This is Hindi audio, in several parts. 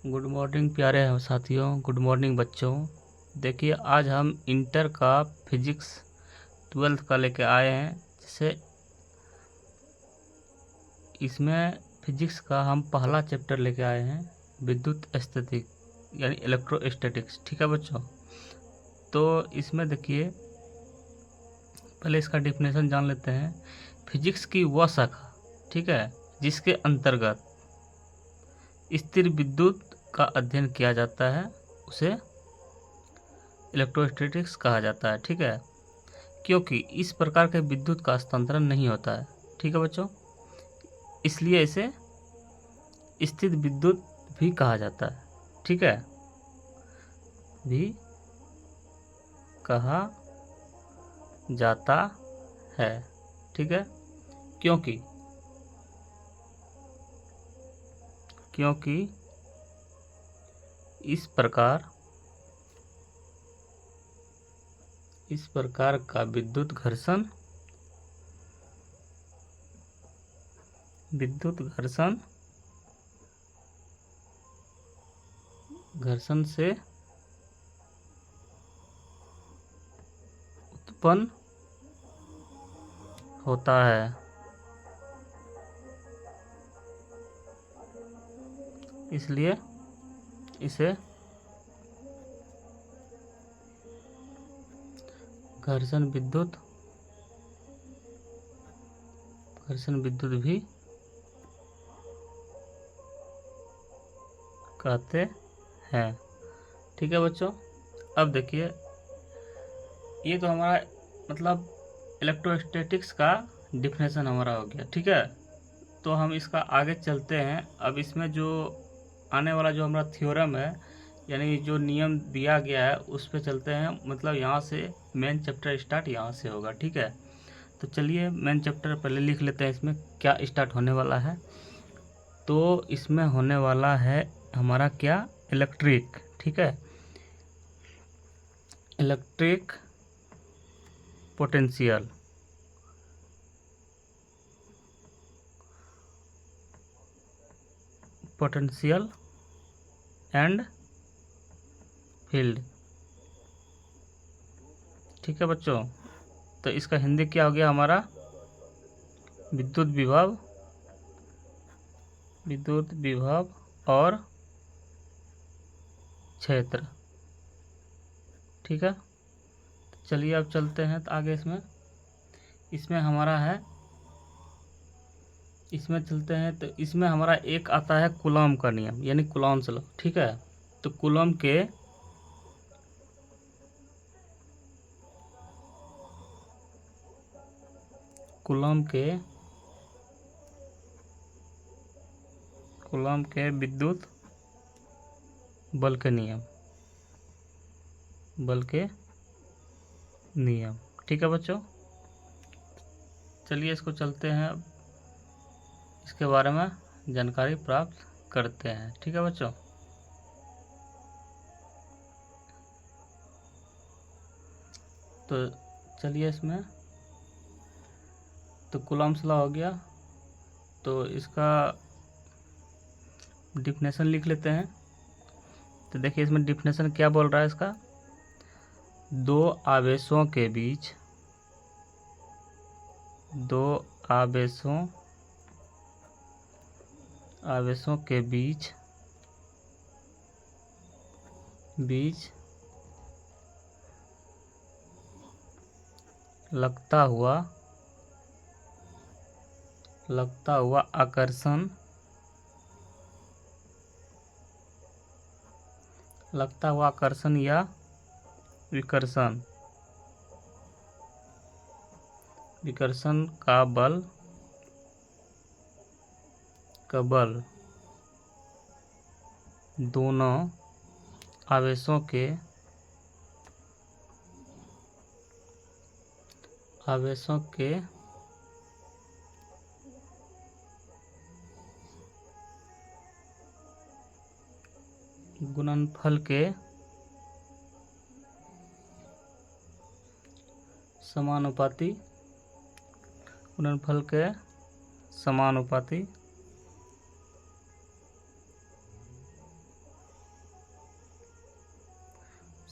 गुड मॉर्निंग प्यारे साथियों, गुड मॉर्निंग बच्चों। देखिए आज हम इंटर का फिजिक्स 12th का लेके आए हैं। जैसे इसमें फिजिक्स का हम पहला चैप्टर लेके आए हैं, विद्युत स्थितिक यानी इलेक्ट्रोस्टैटिक्स। ठीक है बच्चों, तो इसमें देखिए पहले इसका डिफिनेशन जान लेते हैं। फिजिक्स की वह शाखा, ठीक है, जिसके अंतर्गत स्थिर विद्युत का अध्ययन किया जाता है, उसे इलेक्ट्रोस्टैटिक्स कहा जाता है। ठीक है, क्योंकि इस प्रकार के विद्युत का हस्तांतरण नहीं होता है। ठीक है बच्चों, इसलिए इसे स्थिर विद्युत भी कहा जाता है। ठीक है, भी कहा जाता है। ठीक है, क्योंकि इस प्रकार का विद्युत घर्षण से उत्पन्न होता है। इसलिए इसे घर्षण विद्युत भी कहते हैं। ठीक है बच्चों, अब देखिए ये तो हमारा मतलब इलेक्ट्रोस्टैटिक्स का डिफिनेशन हमारा हो गया। ठीक है, तो हम इसका आगे चलते हैं। अब इसमें जो आने वाला जो हमारा थ्योरम है, यानी जो नियम दिया गया है, उस पे चलते हैं। मतलब यहाँ से मेन चैप्टर स्टार्ट यहाँ से होगा। ठीक है, तो चलिए मेन चैप्टर पहले लिख लेते हैं। इसमें क्या स्टार्ट होने वाला है, तो इसमें होने वाला है हमारा क्या, इलेक्ट्रिक। ठीक है, इलेक्ट्रिक पोटेंशियल। And field. ठीक है बच्चों, तो इसका हिंदी क्या हो गया हमारा, विद्युत विभव और क्षेत्र। ठीक है, चलिए अब चलते हैं तो आगे इसमें हमारा है, इसमें चलते हैं। तो इसमें हमारा एक आता है कूलॉम का नियम, यानी कूलॉम्स लॉ। ठीक है, तो कूलॉम के विद्युत बल के नियम। ठीक है बच्चों, चलिए इसको चलते हैं, अब इसके बारे में जानकारी प्राप्त करते हैं। ठीक है बच्चों, तो चलिए इसमें तो कूलॉम्स लॉ हो गया, तो इसका डिफिनेशन लिख लेते हैं। तो देखिए इसमें डिफिनेशन क्या बोल रहा है इसका, दो आवेशों के बीच लगता हुआ आकर्षण या विकर्षण का बल दोनों आवेशों के गुणनफल के समानुपाती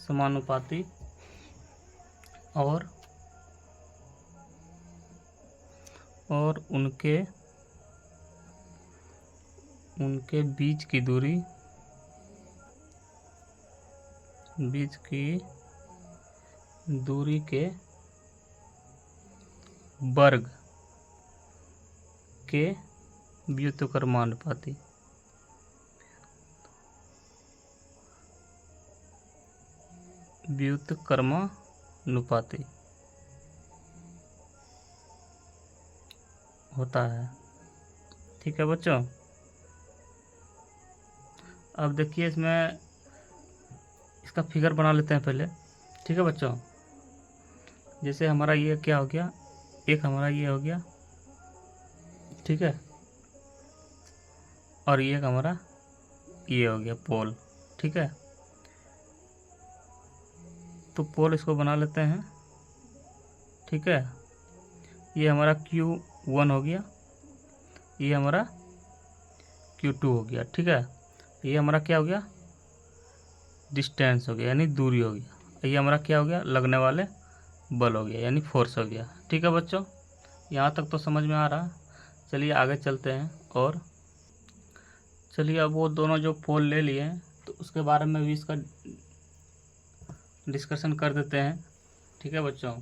समानुपाती और उनके बीच की दूरी के वर्ग के व्युत्क्रमानुपाती। होता है। ठीक है बच्चों, अब देखिए इसमें इसका फिगर बना लेते हैं पहले। ठीक है बच्चों, जैसे हमारा ये क्या हो गया, एक हमारा ये हो गया, ठीक है, और ये एक हमारा ये हो गया पोल। ठीक है, तो पोल इसको बना लेते हैं। ठीक है, ये हमारा Q1 हो गया, ये हमारा Q2 हो गया। ठीक है, ये हमारा क्या हो गया, डिस्टेंस हो गया यानी दूरी हो गया। ये हमारा क्या हो गया, लगने वाले बल हो गया यानी फोर्स हो गया। ठीक है बच्चों, यहाँ तक तो समझ में आ रहा। चलिए आगे चलते हैं। और चलिए अब वो दोनों जो पोल ले लिए हैं तो उसके बारे में भी इसका डिस्कशन कर देते हैं। ठीक है बच्चों,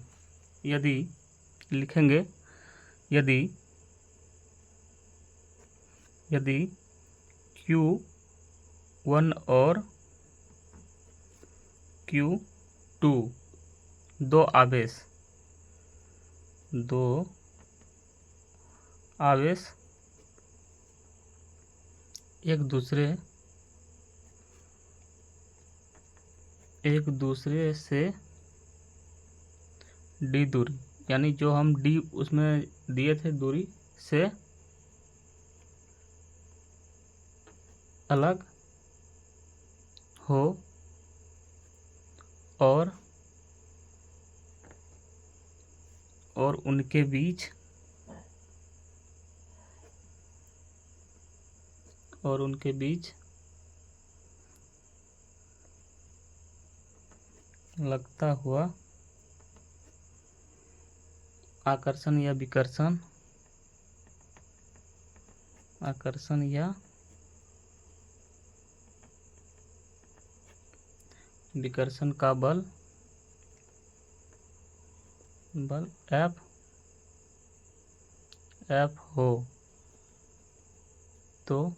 यदि लिखेंगे, यदि Q1 और Q2 दो आवेश एक दूसरे से d दूरी, यानी जो हम d उसमें दिए थे दूरी से अलग हो और उनके बीच लगता हुआ आकर्षण या विकर्षण का बल F हो तो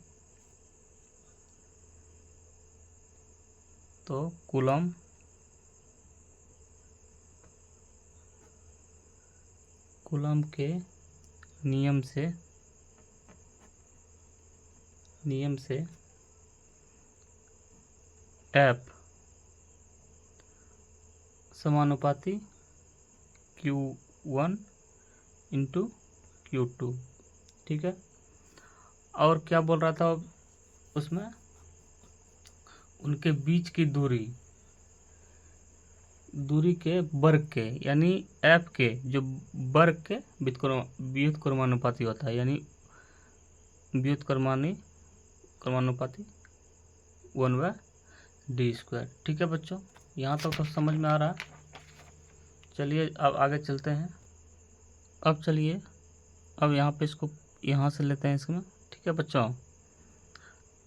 कूलम के नियम से F समानुपाती Q1 इंटू Q2। ठीक है, और क्या बोल रहा था उसमें, उनके बीच की दूरी के वर्ग के, यानी F के जो वर्ग के व्युत्क्रमानुपाती होता है, यानी व्युत्क्रमानुपाती 1/d²। ठीक है बच्चों, यहाँ तक तो समझ में आ रहा। चलिए अब आगे चलते हैं। अब चलिए अब यहाँ पे इसको यहाँ से लेते हैं इसमें। ठीक है बच्चों,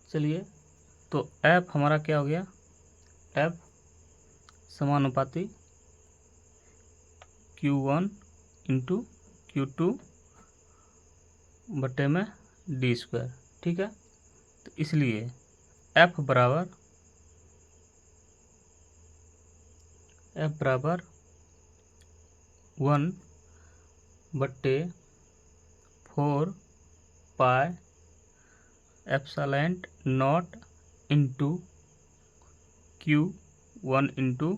चलिए तो F हमारा क्या हो गया, F समानुपाती Q1 इंटू Q2 बटे में d²। ठीक है, तो इसलिए F बराबर 1/4 pi epsilon not into Q1 into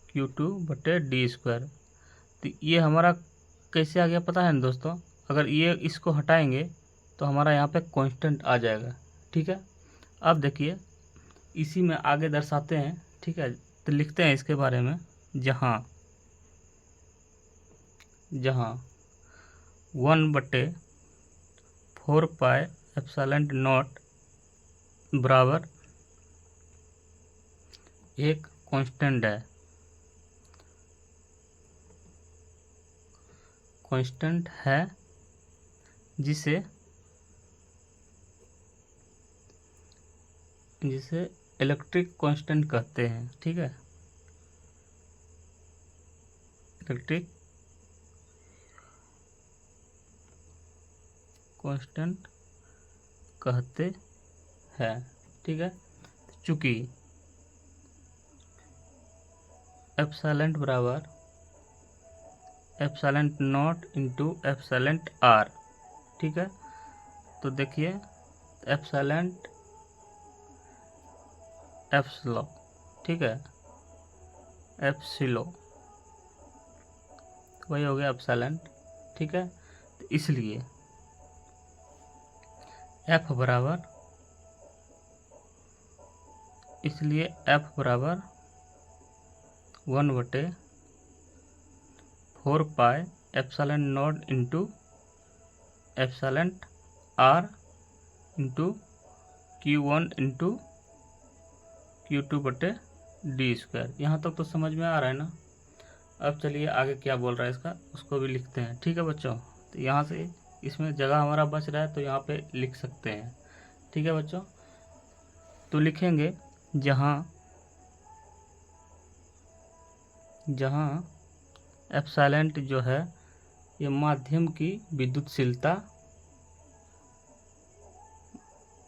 Q2 बटे d²। तो ये हमारा कैसे आ गया पता है ना दोस्तों, अगर ये इसको हटाएंगे तो हमारा यहाँ पे कांस्टेंट आ जाएगा। ठीक है, अब देखिए इसी में आगे दर्शाते हैं। ठीक है, तो लिखते हैं इसके बारे में, जहाँ 1/4 पाई एप्सिलॉन नॉट बराबर एक कांस्टेंट है, कांस्टेंट है जिसे इलेक्ट्रिक कांस्टेंट कहते हैं। ठीक है, इलेक्ट्रिक कांस्टेंट कहते हैं। ठीक है, चूंकि एप्सिलॉन बराबर epsilon not into epsilon r. ठीक है, तो देखिए एप्सिलॉन एप्सिलॉन, ठीक है, एप्सिलॉन वही हो गया एप्सिलॉन। ठीक है, तो इसलिए एफ बराबर 1/4 pi epsilon not into epsilon r into Q1 into Q2/d²। यहाँ तक तो समझ में आ रहा है ना। अब चलिए आगे क्या बोल रहा है इसका, उसको भी लिखते हैं। ठीक है बच्चों, तो यहाँ से इसमें जगह हमारा बच रहा है तो यहाँ पे लिख सकते हैं। ठीक है बच्चों, तो लिखेंगे जहाँ एप्सिलॉन जो है ये माध्यम की विद्युतशीलता,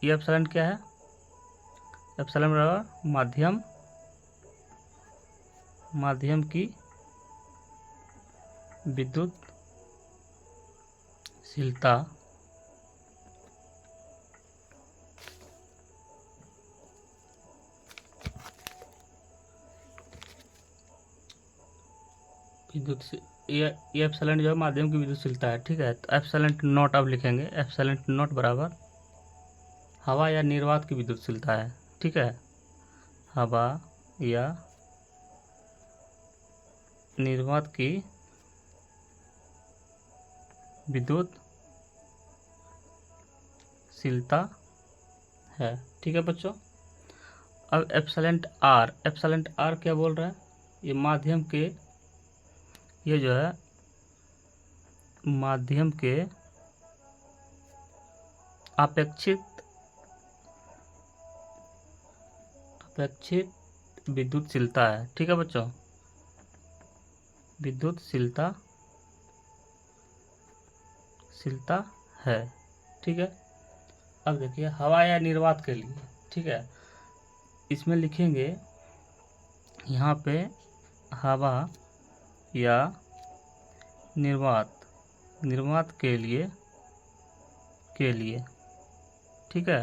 ये एप्सिलॉन क्या है, एप्सिलॉन बराबर माध्यम की विद्युतशीलता ये एप्सिलॉन जो है माध्यम की विद्युतशीलता है। ठीक है, तो एप्सिलॉन नॉट अब लिखेंगे, एप्सिलॉन नॉट बराबर हवा या निर्वात की विद्युतशीलता है। ठीक है, हवा या निर्वात की विद्युतशीलता है। ठीक है बच्चों, अब एप्सिलॉन आर क्या बोल रहा है, ये माध्यम के, ये जो है माध्यम के अपेक्षित विद्युतशीलता है। ठीक है बच्चों, विद्युतशीलता है। ठीक है, अब देखिए हवा या निर्वात के लिए, ठीक है, इसमें लिखेंगे यहाँ पे हवा या निर्वात के लिए ठीक है,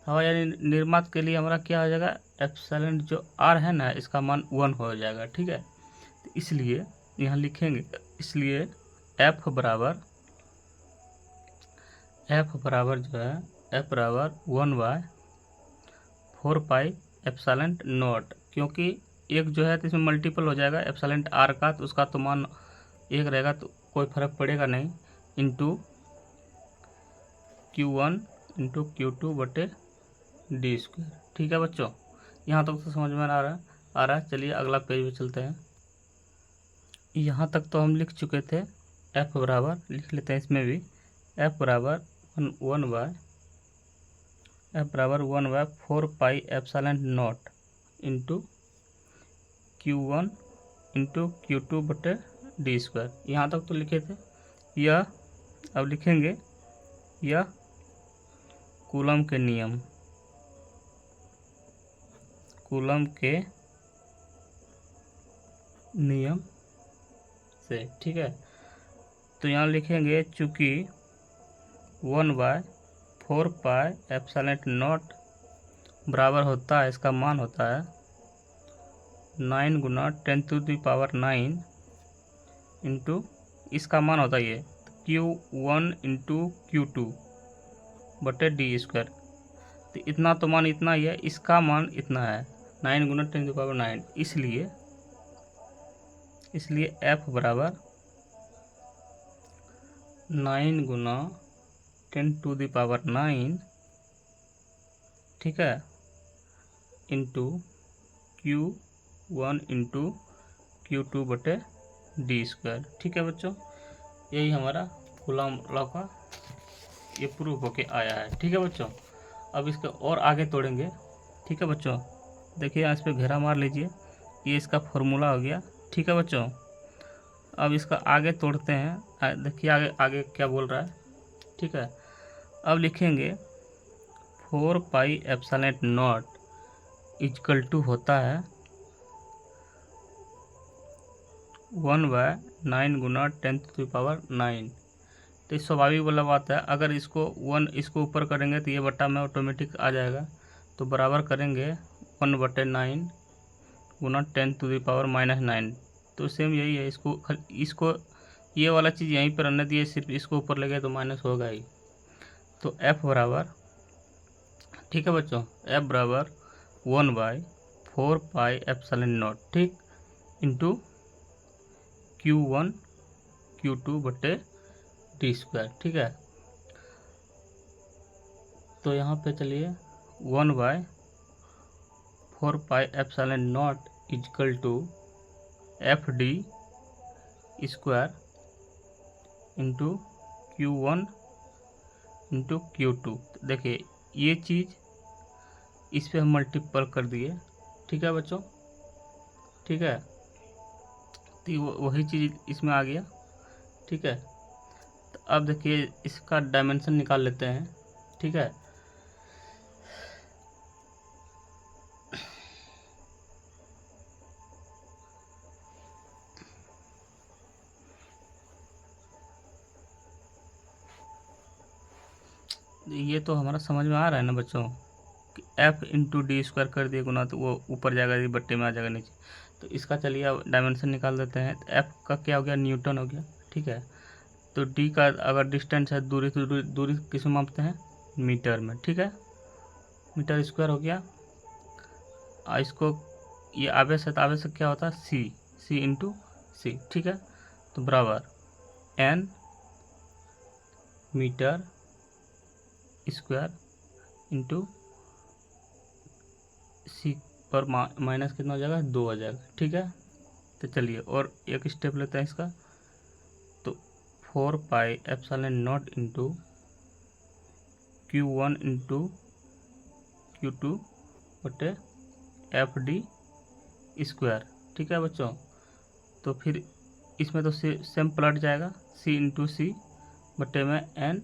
हवा या निर्वात के लिए हमारा क्या हो जाएगा, एप्सिलॉन जो आर है ना इसका मान 1 हो जाएगा। ठीक है, तो इसलिए यहाँ लिखेंगे, इसलिए एफ बराबर जो है एफ बराबर 1/4 पाई एप्सिलॉन नॉट, क्योंकि एक जो है तो इसमें मल्टीपल हो जाएगा एप्सिलॉन आर का, तो उसका तो मान एक रहेगा तो कोई फर्क पड़ेगा नहीं, इंटू Q1 इंटू Q2/d²। ठीक है बच्चों, यहाँ तक तो समझ में आ रहा है। चलिए अगला पेज पे चलते हैं। यहाँ तक तो हम लिख चुके थे, एफ बराबर लिख लेते हैं इसमें भी, एफ बराबर 1/4 pi epsilon not into Q1 into Q2/d²। यहाँ तक तो लिखे थे। यह अब लिखेंगे, यह कूलम के नियम से। ठीक है, तो यहाँ लिखेंगे चूँकि 1/4 पाई एप्सिलॉन नॉट बराबर होता है, इसका मान होता है 9 गुना 10⁹ इंटू, इसका मान होता है ये Q1 इंटू Q2/d²। तो इतना तो मान इतना ही है, इसका मान इतना है 9 गुना 10⁹, इसलिए F बराबर 9 गुना 10⁹, ठीक है, इंटू Q1 1 इंटू Q2/d²। ठीक है बच्चों, यही हमारा कूलॉम लॉ का ये प्रूफ होके आया है। ठीक है बच्चों, अब इसके और आगे तोड़ेंगे। ठीक है बच्चों, देखिए यहाँ इस पर घेरा मार लीजिए, ये इसका फॉर्मूला हो गया। ठीक है बच्चों, अब इसका आगे तोड़ते हैं। देखिए आगे आगे क्या बोल रहा है। ठीक है, अब लिखेंगे 4πε0 इक्वल टू होता है 1/9 गुना 10⁹। तो स्वाभाविक वाला बात है, अगर इसको 1 इसको ऊपर करेंगे तो ये बट्टा में ऑटोमेटिक आ जाएगा, तो बराबर करेंगे 1/9 गुना 10⁻⁻⁹। तो सेम यही है, इसको ये वाला चीज़ यहीं पर रहने दिए, सिर्फ इसको ऊपर लगे तो माइनस होगा ही। तो f बराबर, ठीक है बच्चों, f बराबर 1/4πε0, ठीक, इंटू Q1 Q2/d²। ठीक है, तो यहाँ पे चलिए 1/4πε0 equal to FD² into Q1 into Q2। देखिए ये चीज़ इस पे हम मल्टीपल कर दिए। ठीक है बच्चों, ठीक है, तो वही चीज़ इसमें आ गया। ठीक है, तो अब देखिए इसका डायमेंशन निकाल लेते हैं। ठीक है, ये तो हमारा समझ में आ रहा है ना बच्चों कि f इंटू d² कर दिए गुना, तो वो ऊपर जाएगा, ये बट्टे में आ जाएगा नीचे। तो इसका चलिए अब डायमेंशन निकाल देते हैं। तो f का क्या हो गया, न्यूटन हो गया। ठीक है, तो d का अगर डिस्टेंस है, दूरी, तो दूरी किस में मापते हैं, मीटर में। ठीक है, मीटर स्क्वायर हो गया। इसको ये आवेश है, तो आवेश क्या होता है, c इंटू सी। ठीक है, तो बराबर n मीटर स्क्वायर इंटू सी पर माइनस कितना हो जाएगा, 2 आ जाएगा। ठीक है, तो चलिए और एक स्टेप लेते हैं इसका। तो 4πε0 इंटू Q1 इंटू Q2/FD²। ठीक है बच्चों, तो फिर इसमें तो सेम पलट जाएगा, c इंटू सी बट्टे में n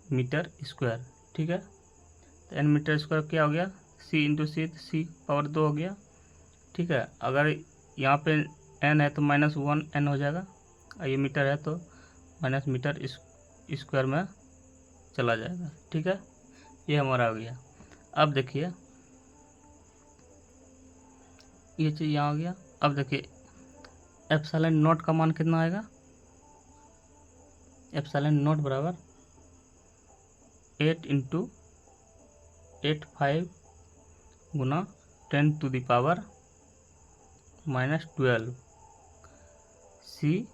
मीटर स्क्वायर। ठीक है, तो n मीटर स्क्वायर क्या हो गया, c इंटू सी, तो c पावर 2 हो गया। ठीक है, अगर यहाँ पे n है तो -1n हो जाएगा, और ये मीटर है तो माइनस मीटर स्क्वायर में चला जाएगा। ठीक है, ये हमारा हो गया। अब देखिए ये चीज़ यहाँ हो गया। अब देखिए ε0 का मान कितना आएगा, ε0 बराबर 8 इंटू 85 गुना 10⁻⁻12 c²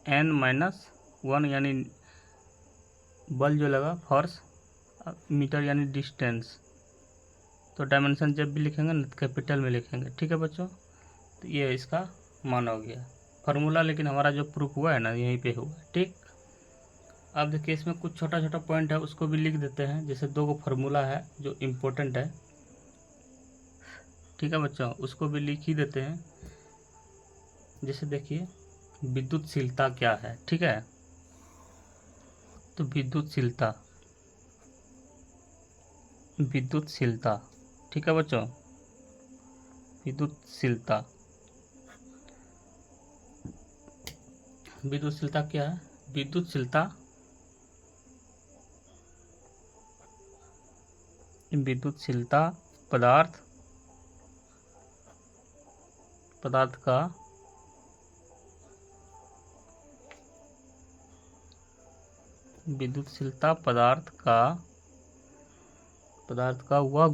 n-1, यानी बल जो लगा, फोर्स, मीटर यानी डिस्टेंस। तो डायमेंशन जब भी लिखेंगे ना कैपिटल में लिखेंगे। ठीक है बच्चों, तो ये इसका मान हो गया फार्मूला, लेकिन हमारा जो प्रूफ हुआ है ना यहीं पे हुआ। ठीक, अब देखिए इसमें कुछ छोटा छोटा पॉइंट है, उसको भी लिख देते हैं। जैसे 2 फार्मूला है जो इम्पोर्टेंट है। ठीक है बच्चों, उसको भी लिख ही देते हैं। जैसे देखिए विद्युतशीलता क्या है। ठीक है, तो विद्युतशीलता, ठीक है बच्चों, विद्युतशीलता क्या है, विद्युतशीलता पदार्थ का विद्युतशीलता पदार्थ का वह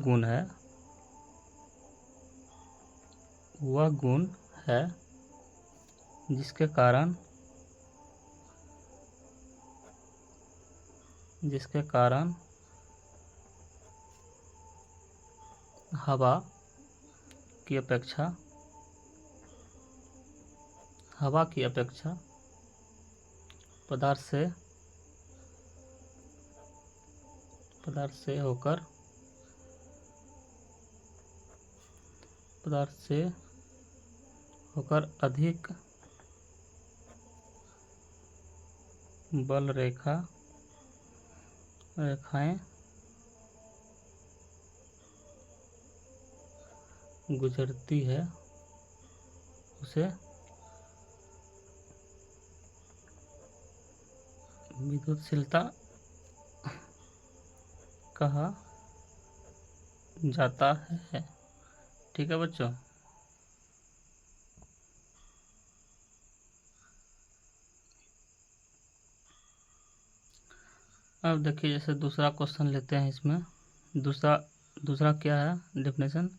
गुण है जिसके कारण हवा की अपेक्षा पदार्थ से होकर अधिक बल रेखाएं गुजरती है, उसे विद्युतशीलता कहा जाता है। ठीक है बच्चों। अब देखिए, जैसे दूसरा क्वेश्चन लेते हैं। इसमें दूसरा क्या है डेफिनेशन?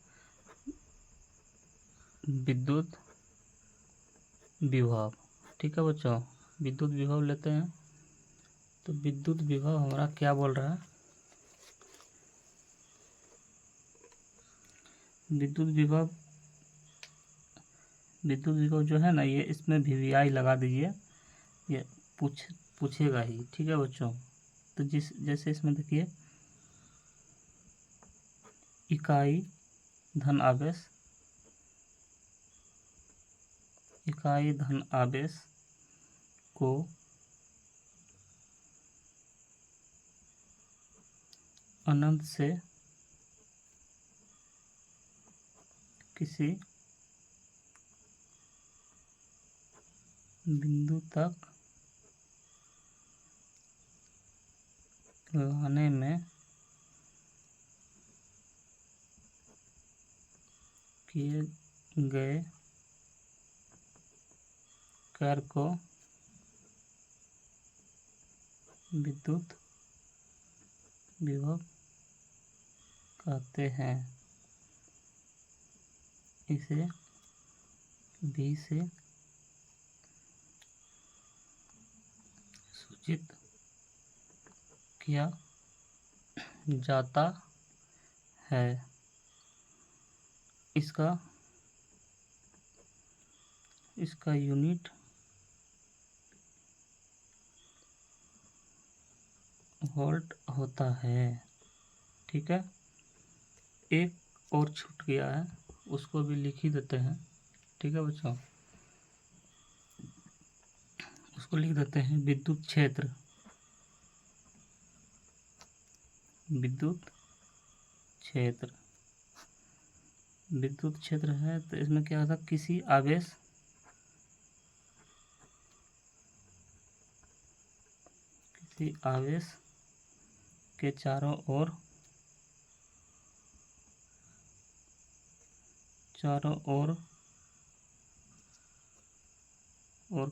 विद्युत विभव। ठीक है बच्चों, विद्युत विभव लेते हैं। तो विद्युत विभव हमारा क्या बोल रहा है? विद्युत विभव जो है ना, ये इसमें VVI लगा दीजिए, ये पूछेगा ही। ठीक है बच्चों। तो जैसे इसमें देखिए, इकाई धन आवेश को अनंत से किसी बिंदु तक लाने में किए गए कार्य को विद्युत विभव कहते हैं। इसे V से सूचित किया जाता है। इसका यूनिट वोल्ट होता है। ठीक है। एक और छूट गया है, उसको भी लिख ही देते हैं। ठीक है बच्चों, उसको लिख देते हैं विद्युत क्षेत्र। विद्युत क्षेत्र है, तो इसमें क्या होता है? किसी आवेश के चारों ओर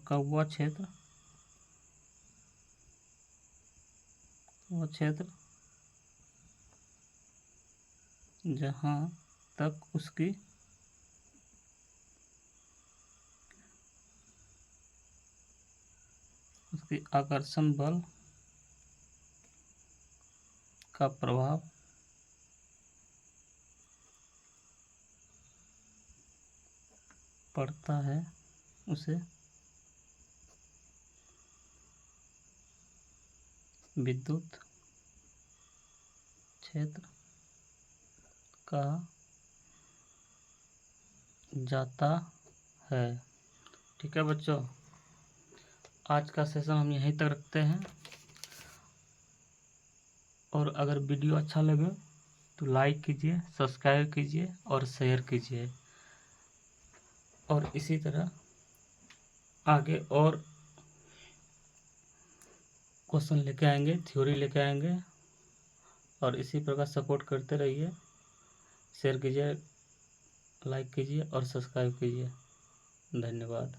का वह क्षेत्र जहाँ तक उसकी आकर्षण बल का प्रभाव पड़ता है, उसे विद्युत क्षेत्र कहा जाता है। ठीक है बच्चों, आज का सेशन हम यहीं तक रखते हैं। और अगर वीडियो अच्छा लगे तो लाइक कीजिए, सब्सक्राइब कीजिए और शेयर कीजिए। और इसी तरह आगे और क्वेश्चन लेके आएंगे, थ्योरी लेके आएंगे। और इसी प्रकार सपोर्ट करते रहिए। शेयर कीजिए, लाइक कीजिए और सब्सक्राइब कीजिए। धन्यवाद।